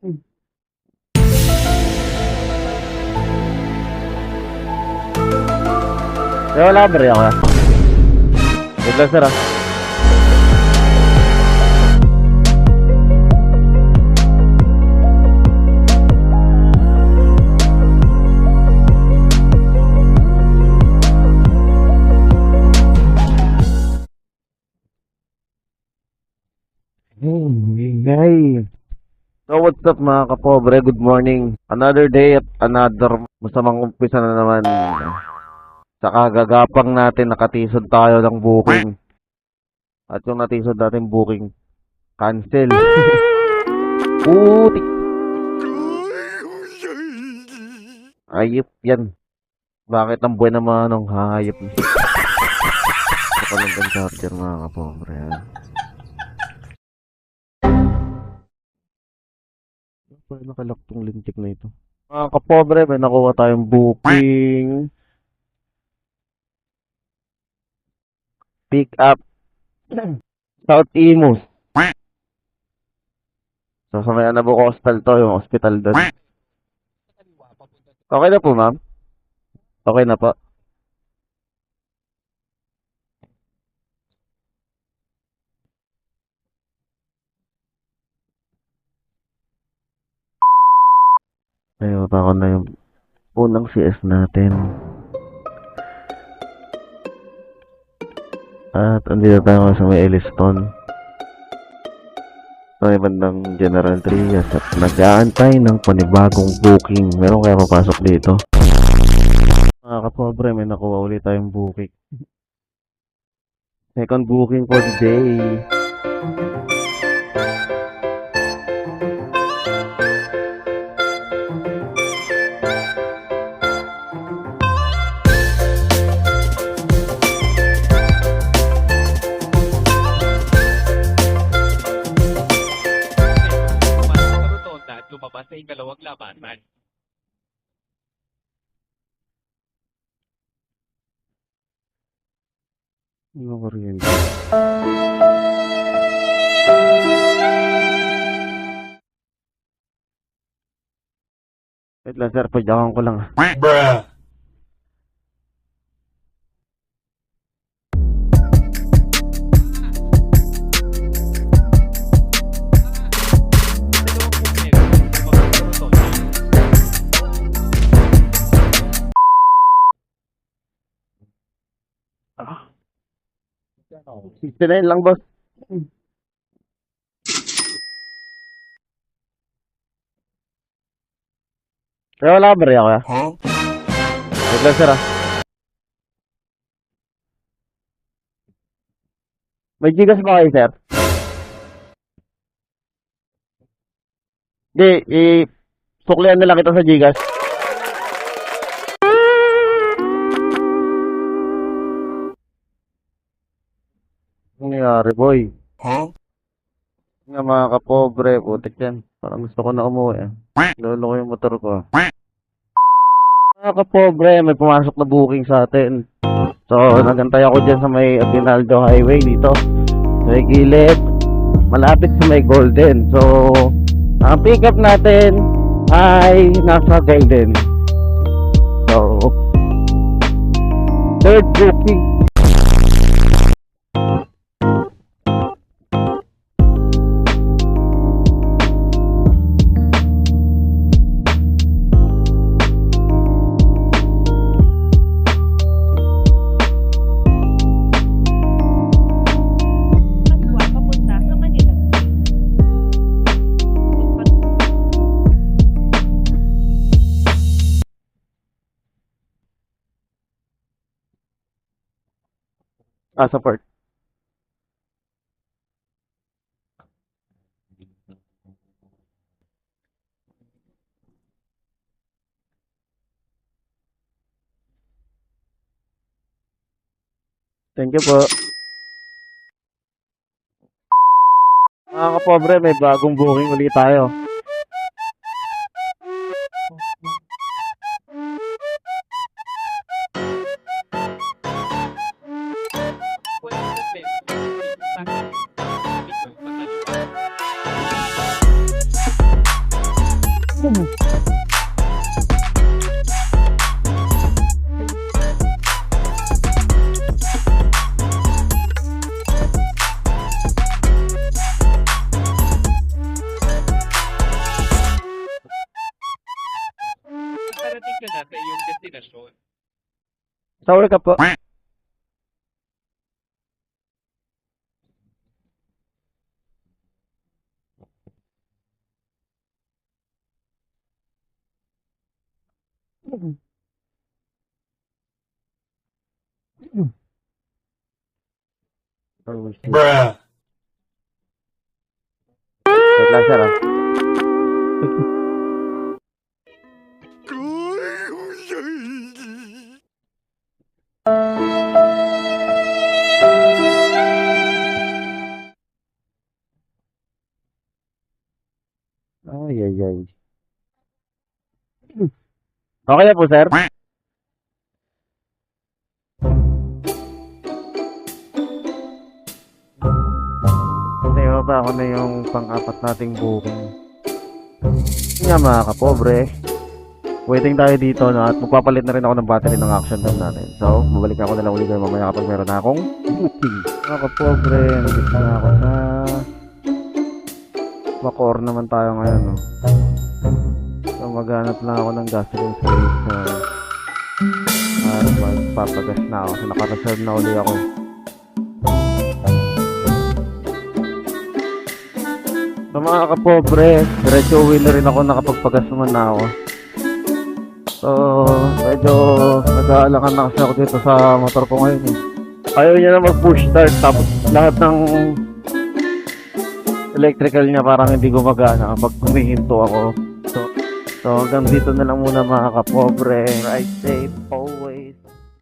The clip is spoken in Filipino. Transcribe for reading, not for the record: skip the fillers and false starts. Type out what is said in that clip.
Eh, wala ba rin ako? Good lang, sir, ah. Hey. So what's up mga kapobre? Good morning. Another day at another masamang umpisa na naman. Sa kagagapang natin nakatisod tayo ng booking. At yung natisod natin booking, cancel. Putik. Ayop yan. Bakit ang buwan naman ng hayop? Ito pa lang ang charger mga kapobre. Paano nakalock tong lintik na ito? Mga kapobre, may nakuha tayong booking. Pick up. South Imus. So, sa may Anabo Coastal to, yung hospital doon. Okay na po, ma'am? Okay na po. Ayun, ako na yung unang CS natin. At andito tayo sa may Elliston. Sa may bandang General Trias at nag-aantay ng panibagong booking. Meron kaya papasok dito? Mga kapobre, may nakuha ulit tayong booking. Second booking for the day. Lumabas sa ikalawang labanan. Ano ko rin? Wait lang sir, pagdakan ko lang. Bruh! Ah. 69 lang boss. Kaya wala ba rin ako ya? Huh? Wait lang sir ah. May gigas ba kayo sir? Hindi, suklian na lang kita sa gigas. Ano nangyari boy? Huh? Nga mga kapobre, putik yan. Parang gusto ko na umuwi ah. Lolo ko yung motor ko ah. Mga kapobre, may pumasok na booking sa atin. So, nagantay ako dyan sa may Aguinaldo Highway dito. Sa may gilid, malapit sa may Golden. So, ang pick up natin ay nasa Golden. So, third booking. Support. Thank you po. Mga kapobre, may bagong booking ulit tayo. Parating ka na sa iyong destinasyon. Sorry ka po. Bruh. Wait lang, sir, ah. Ay, ay, ay. Okay na po, sir. Tayo ba ako na yung pang-apat nating booking. Yun nga mga kapobre. Waiting tayo dito na at magpapalit na rin ako ng battery ng action cam natin. So, babalik ako na lang ulit kayo mamaya kapag meron na akong booking. Mga kapobre, nandito na ako sa Bacoor naman tayo ngayon, no? So, maghanap lang ako ng gasoline station. Magpapagas na ako. So, naka-reserve na uli ako. So, mga kapobre, diretso uwi na rin ako, nakapagpagas naman na ako. So, medyo nag-aalangan na kasi ako dito sa motor ko ngayon, eh. Ayaw niya na mag-push start, tapos lahat ng electrical niya parang hindi gumagana pag humihinto ako. So hanggang dito na lang muna mga kapobre. Ride safe always.